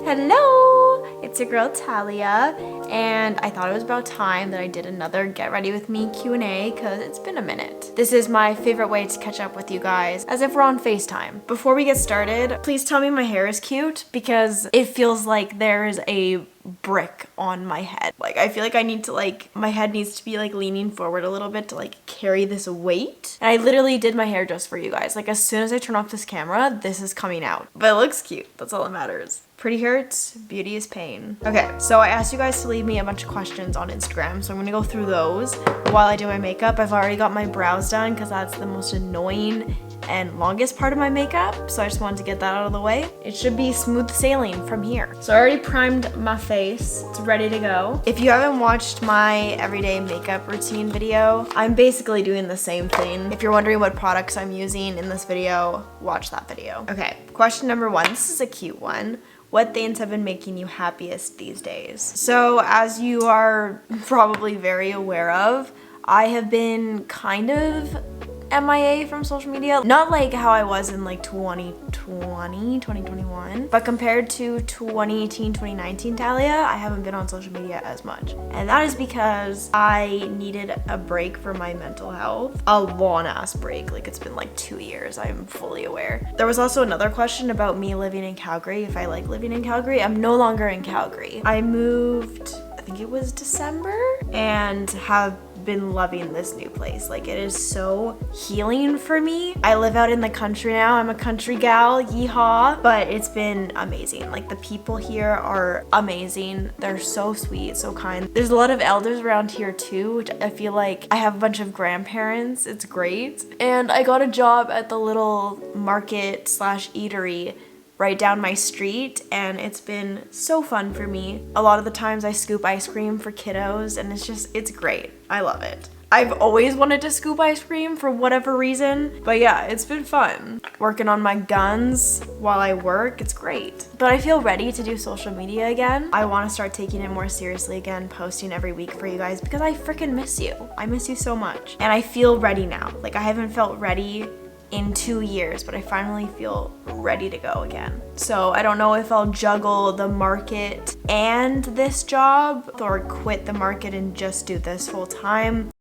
Hello! It's your girl Talia, and I thought it was about time that I did another Get Ready With Me Q&A because it's been a minute. This is my favorite way to catch up with you guys, as if we're on FaceTime. Before we get started, please tell me my hair is cute because it feels like there's a brick on my head. Like, I feel like I need to my head needs to be leaning forward a little bit to carry this weight. And I literally did my hair just for you guys. As soon as I turn off this camera, this is coming out. But it looks cute. That's all that matters. Pretty hurts, beauty is pain. Okay, so I asked you guys to leave me a bunch of questions on Instagram, so I'm gonna go through those while I do my makeup. I've already got my brows done because that's the most annoying and longest part of my makeup, so I just wanted to get that out of the way. It should be smooth sailing from here. So I already primed my face, it's ready to go. If you haven't watched my everyday makeup routine video, I'm basically doing the same thing. If you're wondering what products I'm using in this video, watch that video. Okay, question number 1, this is a cute one. What things have been making you happiest these days? So as you are probably very aware of, I have been kind of MIA from social media. Not like how I was in 2021, but compared to 2018, 2019 Talia, I haven't been on social media as much. And that is because I needed a break for my mental health. A long ass break, it's been 2 years, I'm fully aware. There was also another question about me living in Calgary, if I like living in Calgary. I'm no longer in Calgary. I moved, I think it was December, and have been loving this new place. It is so healing for me. I live out in the country now. I'm a country gal, yeehaw, but it's been amazing. The people here are amazing. They're so sweet, so kind. There's a lot of elders around here too, which I feel like I have a bunch of grandparents. It's great. And I got a job at the little market / eatery right down my street, and it's been so fun for me. A lot of the times I scoop ice cream for kiddos, and it's great. I love it. I've always wanted to scoop ice cream for whatever reason, but yeah, it's been fun. Working on my guns while I work, it's great. But I feel ready to do social media again. I want to start taking it more seriously again, posting every week for you guys because I freaking miss you. I miss you so much. And I feel ready now. I haven't felt ready in 2 years, but I finally feel ready to go again. So I don't know if I'll juggle the market and this job or quit the market and just do this full time.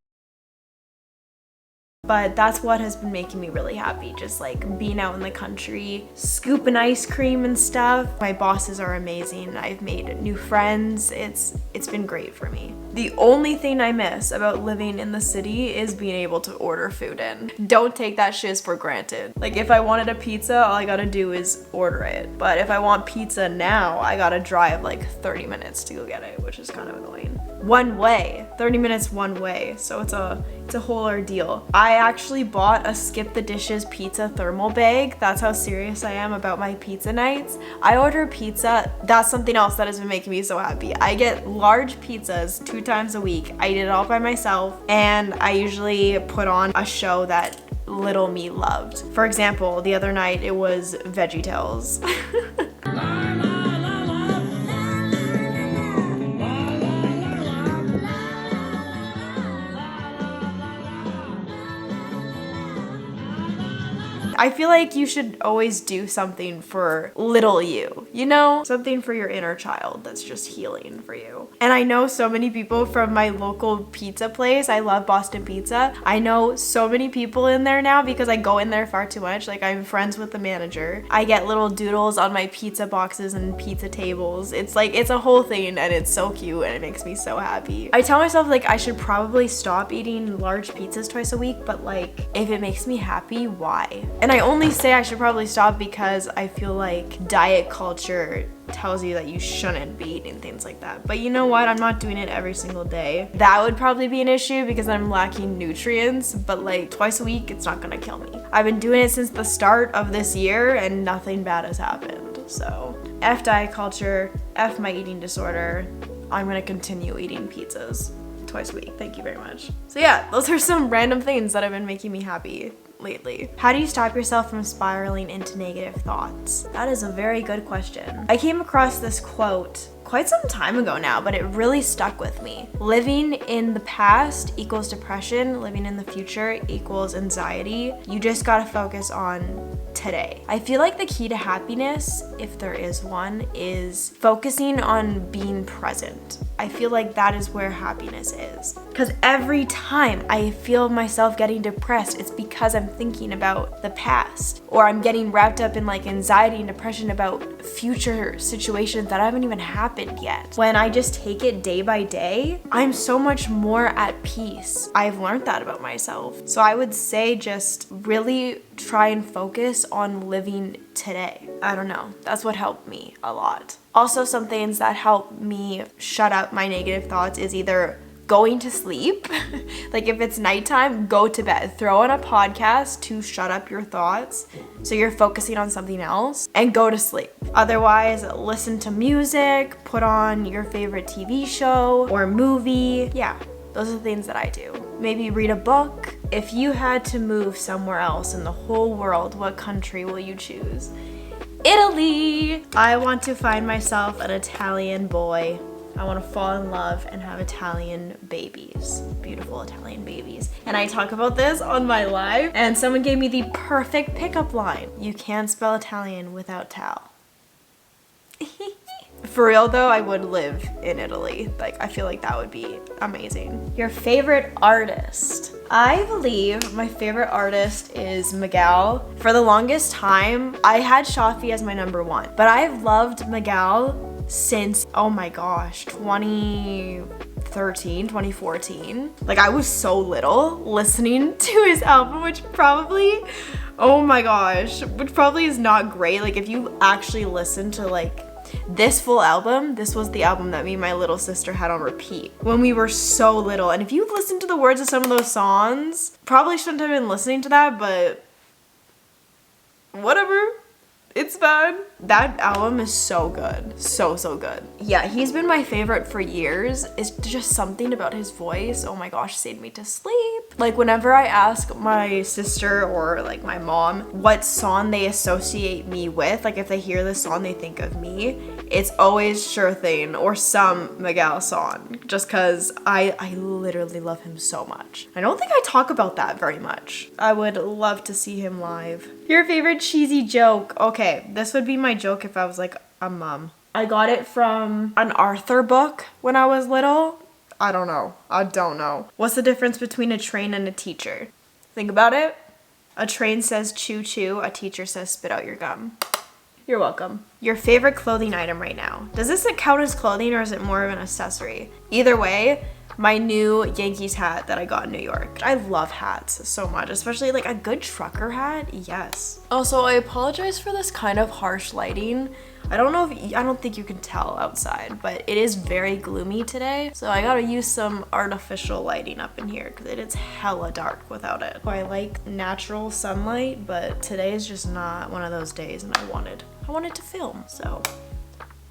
But that's what has been making me really happy, just being out in the country, scooping ice cream and stuff. My bosses are amazing. I've made new friends. It's been great for me. The only thing I miss about living in the city is being able to order food in. Don't take that shit for granted. If I wanted a pizza, all I gotta do is order it. But if I want pizza now, I gotta drive 30 minutes to go get it, which is kind of annoying. One way, 30 minutes one way. So it's a whole ordeal. I actually bought a skip the dishes pizza thermal bag. That's how serious I am about my pizza nights. I order pizza. That's something else that has been making me so happy. I get large pizzas 2 times a week. I eat it all by myself, and I usually put on a show that little me loved. For example, the other night it was VeggieTales. I feel like you should always do something for little you, you know? Something for your inner child that's just healing for you. And I know so many people from my local pizza place. I love Boston Pizza. I know so many people in there now because I go in there far too much. I'm friends with the manager. I get little doodles on my pizza boxes and pizza tables. It's a whole thing, and it's so cute, and it makes me so happy. I tell myself I should probably stop eating large pizzas twice a week, but if it makes me happy, why? And I only say I should probably stop because I feel like diet culture tells you that you shouldn't be eating things like that. But you know what? I'm not doing it every single day. That would probably be an issue because I'm lacking nutrients, but twice a week, it's not gonna kill me. I've been doing it since the start of this year and nothing bad has happened. So F diet culture, F my eating disorder. I'm gonna continue eating pizzas twice a week. Thank you very much. So yeah, those are some random things that have been making me happy lately. How do you stop yourself from spiraling into negative thoughts? That is a very good question. I came across this quote quite some time ago now, but it really stuck with me. Living in the past equals depression. Living in the future equals anxiety. You just gotta focus on today. I feel like the key to happiness, if there is one, is focusing on being present. I feel like that is where happiness is. Because every time I feel myself getting depressed, it's because I'm thinking about the past, or I'm getting wrapped up in like anxiety and depression about future situations that haven't even happened yet. When I just take it day by day, I'm so much more at peace. I've learned that about myself. So I would say just really try and focus on living today. I don't know. That's what helped me a lot. Also, some things that help me shut up my negative thoughts is either going to sleep. Like if it's nighttime, go to bed. Throw on a podcast to shut up your thoughts so you're focusing on something else, and go to sleep. Otherwise, listen to music, put on your favorite TV show or movie. Yeah, those are the things that I do. Maybe read a book. If you had to move somewhere else in the whole world, what country will you choose? Italy! I want to find myself an Italian boy. I want to fall in love and have Italian babies. Beautiful Italian babies. And I talk about this on my live, and someone gave me the perfect pickup line. You can't spell Italian without Tal. For real though, I would live in Italy. Like, I feel like that would be amazing. Your favorite artist? I believe my favorite artist is Miguel. For the longest time, I had Shafi as my number one, but I've loved Miguel since, oh my gosh, 2013, 2014. Like, I was so little listening to his album, which probably, oh my gosh, which probably is not great. Like, if you actually listen to like this full album, this was the album that me and my little sister had on repeat when we were so little. And if you listen to the words of some of those songs, probably shouldn't have been listening to that, but whatever. It's bad. That album is so good. So good. Yeah, he's been my favorite for years. It's just something about his voice, oh my gosh, sent me to sleep. Like, whenever I ask my sister or like my mom what song they associate me with, like if they hear this song they think of me, it's always Sure Thing or some Miguel song, just because I literally love him so much. I don't think I talk about that very much. I would love to see him live. Your favorite cheesy joke? Okay, this would be my joke if I was like a mom. I got it from an Arthur book when I was little. I don't know. What's the difference between a train and a teacher? Think about it. A train says choo choo, a teacher says spit out your gum. You're welcome. Your favorite clothing item right now? Does this count as clothing or is it more of an accessory? Either way, my new Yankees hat that I got in New York. I love hats so much, especially like a good trucker hat. Yes. Also, I apologize for this kind of harsh lighting. I don't think you can tell outside, but it is very gloomy today. So I gotta use some artificial lighting up in here because it is hella dark without it. I like natural sunlight, but today is just not one of those days and I wanted to film, so.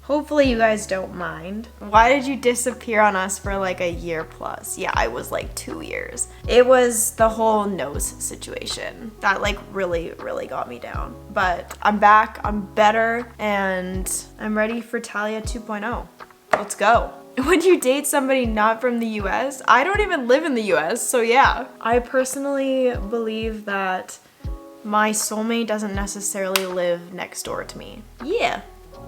Hopefully you guys don't mind. Why did you disappear on us for like a year plus? Yeah, I was like 2 years. It was the whole nose situation that like really got me down. But I'm back, I'm better, and I'm ready for Thalia 2.0. Let's go. Would you date somebody not from the US? I don't even live in the US, so yeah. I personally believe that my soulmate doesn't necessarily live next door to me. Yeah.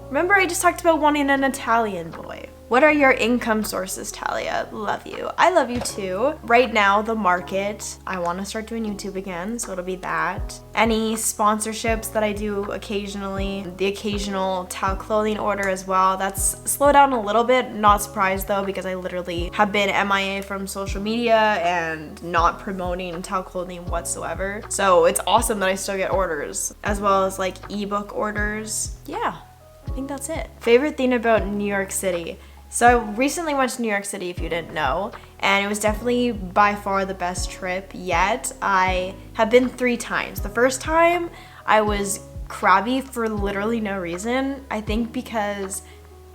Remember I just talked about wanting an Italian boy. What are your income sources, Thalia? Love you. I love you too. Right now, the market, I want to start doing YouTube again, so it'll be that. Any sponsorships that I do occasionally, the occasional Tal clothing order as well. That's slowed down a little bit. Not surprised though, because I literally have been MIA from social media and not promoting Tal clothing whatsoever. So it's awesome that I still get orders, as well as like ebook orders. Yeah. I think that's it. Favorite thing about New York City? So I recently went to New York City, if you didn't know, and it was definitely by far the best trip yet. I have been 3 times. The first time I was crabby for literally no reason. I think because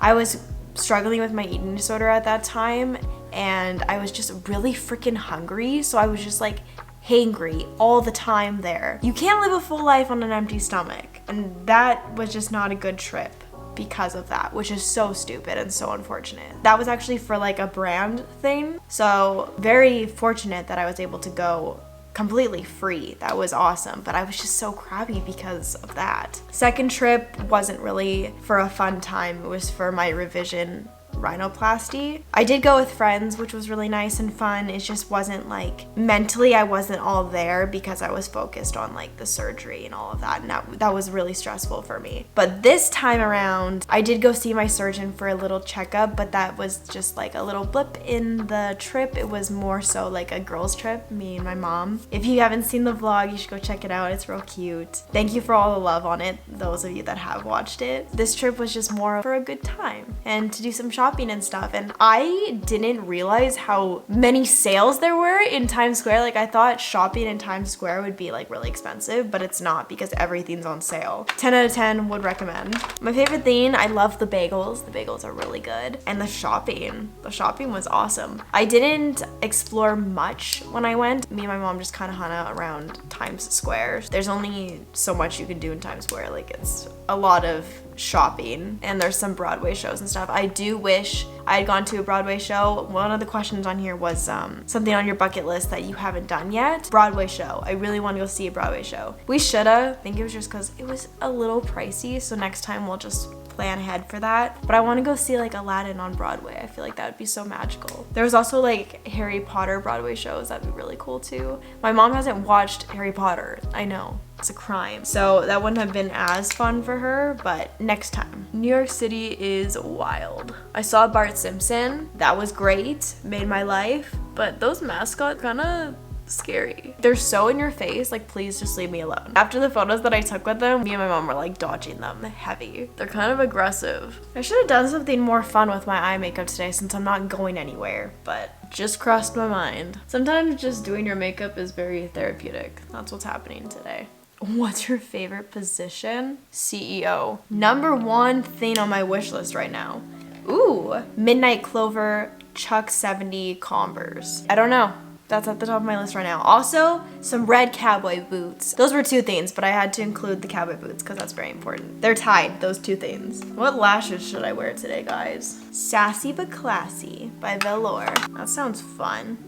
I was struggling with my eating disorder at that time and I was just really freaking hungry. So I was just like hangry all the time there. You can't live a full life on an empty stomach, and that was just not a good trip. because of that, which is so stupid and so unfortunate. That was actually for like a brand thing. So very fortunate that I was able to go completely free. That was awesome, but I was just so crabby because of that. Second trip wasn't really for a fun time. It was for my revision rhinoplasty. I did go with friends, which was really nice and fun. It just wasn't like, mentally I wasn't all there because I was focused on like the surgery and all of that, and that was really stressful for me. But this time around, I did go see my surgeon for a little checkup, but that was just like a little blip in the trip. It was more so like a girls trip, me and my mom. If you haven't seen the vlog, you should go check it out. It's real cute. Thank you for all the love on it, those of you that have watched it. This trip was just more for a good time and to do some shopping and stuff, and I didn't realize how many sales there were in Times Square. Like, I thought shopping in Times Square would be like really expensive, but it's not because everything's on sale. 10 out of 10 would recommend. My favorite thing, I love the bagels. The bagels are really good, and the shopping was awesome. I didn't explore much when I went. Me and my mom just kind of hung out around Times Square. There's only so much you can do in Times Square. Like, it's a lot of shopping, and there's some Broadway shows and stuff. I do wish I had gone to a Broadway show. One of the questions on here was something on your bucket list that you haven't done yet. Broadway show. I really want to go see a Broadway show. We shoulda. I think it was just because it was a little pricey, so next time we'll just plan ahead for that. But I want to go see like Aladdin on Broadway. I feel like that would be so magical. There was also like Harry Potter Broadway shows. That'd be really cool too. My mom hasn't watched Harry Potter. I know. It's a crime. So that wouldn't have been as fun for her, but next time. New York City is wild. I saw Bart Simpson. That was great. Made my life. But those mascots kinda scary. They're so in your face, like, please just leave me alone. After the photos that I took with them, me and my mom were like dodging them heavy. They're kind of aggressive. I should have done something more fun with my eye makeup today since I'm not going anywhere, but just crossed my mind. Sometimes just doing your makeup is very therapeutic. That's what's happening today. What's your favorite position? CEO. Number one thing on my wish list right now. Ooh, Midnight Clover Chuck 70 Converse. I don't know. That's at the top of my list right now. Also, some red cowboy boots. Those were two things, but I had to include the cowboy boots because that's very important. They're tied, those two things. What lashes should I wear today, guys? Sassy but Classy by Velour. That sounds fun.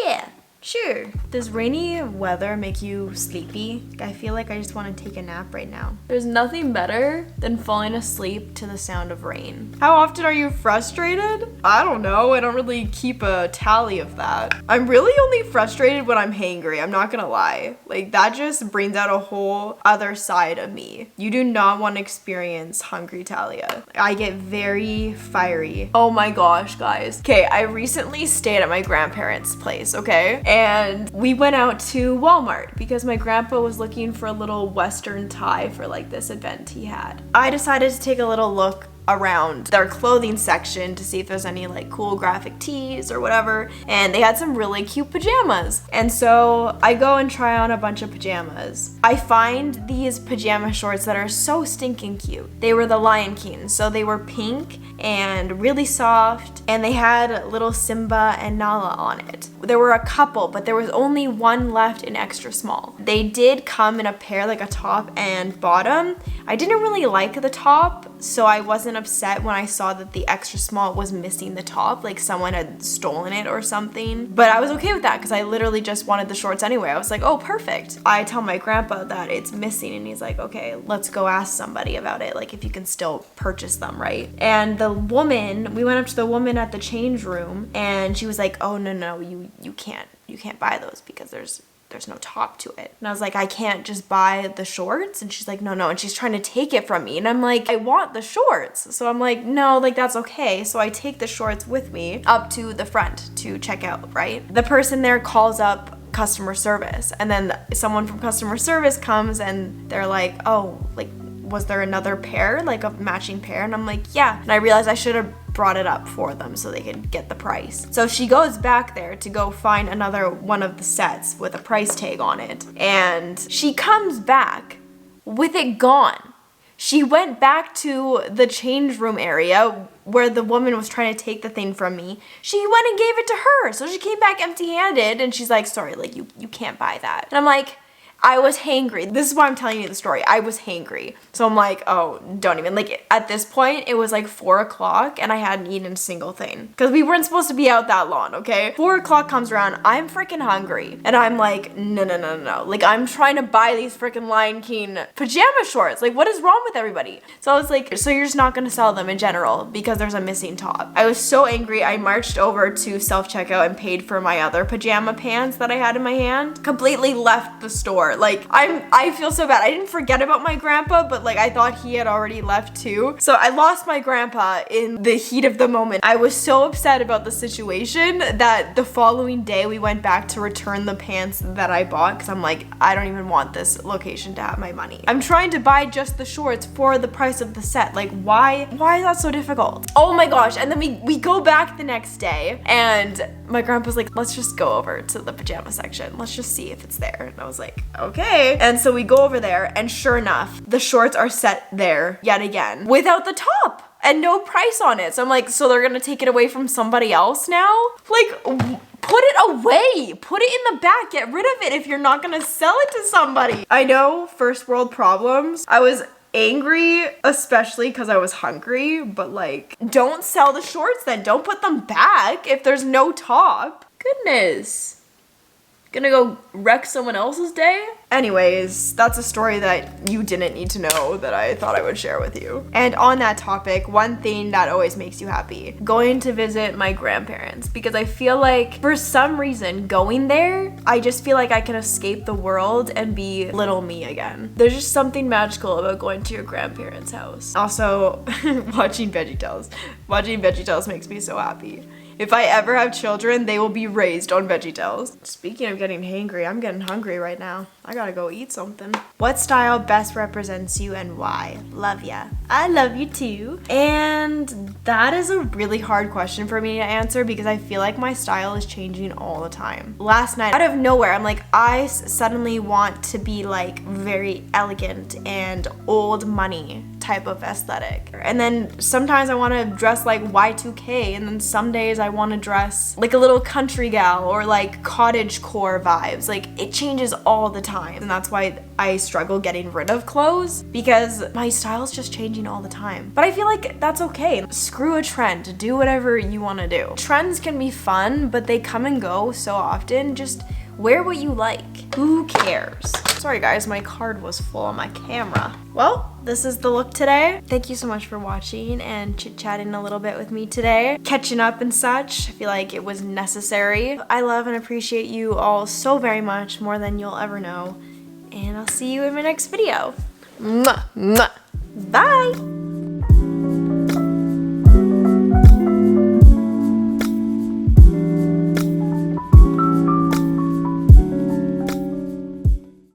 Yeah. Sure. Does rainy weather make you sleepy? I feel like I just want to take a nap right now. There's nothing better than falling asleep to the sound of rain. How often are you frustrated? I don't know. I don't really keep a tally of that. I'm really only frustrated when I'm hangry. I'm not gonna lie. Like, that just brings out a whole other side of me. You do not want to experience hungry Talia. I get very fiery. Oh my gosh, guys. Okay, I recently stayed at my grandparents' place, okay? And we went out to Walmart because my grandpa was looking for a little Western tie for like this event he had. I decided to take a little look around their clothing section to see if there's any like cool graphic tees or whatever, and they had some really cute pajamas. And so I go and try on a bunch of pajamas. I find these pajama shorts that are so stinking cute. They were the Lion King, so they were pink and really soft, and they had little Simba and Nala on it. There were a couple, but there was only one left in extra small. They did come in a pair, like a top and bottom. I didn't really like the top, so I wasn't upset when I saw that the extra small was missing the top, like someone had stolen it or something. But I was okay with that because I literally just wanted the shorts anyway. I was like, oh, perfect. I tell my grandpa that it's missing, and he's like, okay, let's go ask somebody about it, like if you can still purchase them, right? And the woman, we went up to the woman at the change room, and she was like, oh, no, you can't buy those because there's no top to it. And I was like, I can't just buy the shorts? And she's like, no. And she's trying to take it from me. And I'm like, I want the shorts. So I'm like, no, like that's okay. So I take the shorts with me up to the front to check out, right? The person there calls up customer service, and then someone from customer service comes and they're like, oh, like, was there another pair, like a matching pair? And I'm like, yeah. And I realized I should have brought it up for them so they could get the price. So she goes back there to go find another one of the sets with a price tag on it, and she comes back with it gone. She went back to the change room area where the woman was trying to take the thing from me. She went and gave it to her. So she came back empty-handed, and she's like, sorry, like you can't buy that. And I'm like, I was hangry. This is why I'm telling you the story. I was hangry. So I'm like, oh, don't even. Like, at this point, it was like 4 o'clock and I hadn't eaten a single thing. Because we weren't supposed to be out that long, okay? 4 o'clock comes around, I'm freaking hungry. And I'm like, no. Like, I'm trying to buy these freaking Lion King pajama shorts. Like, what is wrong with everybody? So I was like, so you're just not gonna sell them in general because there's a missing top. I was so angry, I marched over to self-checkout and paid for my other pajama pants that I had in my hand. Completely left the store. Like, I feel so bad. I didn't forget about my grandpa, but like I thought he had already left too. So I lost my grandpa in the heat of the moment. I was so upset about the situation that the following day we went back to return the pants that I bought because I'm like, I don't even want this location to have my money. I'm trying to buy just the shorts for the price of the set. Like, why is that so difficult? Oh my gosh. And then we go back the next day and my grandpa's like, let's just go over to the pajama section. Let's just see if it's there. And I was like, okay. And so we go over there and sure enough, the shorts are set there yet again without the top and no price on it. So I'm like, so they're gonna take it away from somebody else now? Like, put it away. Put it in the back. Get rid of it if you're not gonna sell it to somebody. I know, first world problems. I was angry, especially because I was hungry, but like, don't sell the shorts then. Don't put them back if there's no top. Goodness. Gonna go wreck someone else's day? Anyways, that's a story that you didn't need to know that I thought I would share with you. And on that topic, one thing that always makes you happy, going to visit my grandparents, because I feel like for some reason going there, I just feel like I can escape the world and be little me again. There's just something magical about going to your grandparents' house. Also, watching VeggieTales. Watching VeggieTales makes me so happy. If I ever have children, they will be raised on VeggieTales. Speaking of getting hangry, I'm getting hungry right now. I gotta go eat something. What style best represents you and why? Love ya. I love you too. And that is a really hard question for me to answer because I feel like my style is changing all the time. Last night, out of nowhere, I'm like, I suddenly want to be like very elegant and old money type of aesthetic. And then sometimes I want to dress like Y2K, and then some days I want to dress like a little country gal or like cottage core vibes. Like, it changes all the time, and that's why I struggle getting rid of clothes because my style is just changing all the time. But I feel like that's okay. Screw a trend. Do whatever you want to do. Trends can be fun, but they come and go so often. Just wear what you like. Who cares? Sorry guys, my card was full on my camera. Well, this is the look today. Thank you so much for watching and chit-chatting a little bit with me today. Catching up and such. I feel like it was necessary. I love and appreciate you all so very much, more than you'll ever know. And I'll see you in my next video. Mwah, mwah. Bye!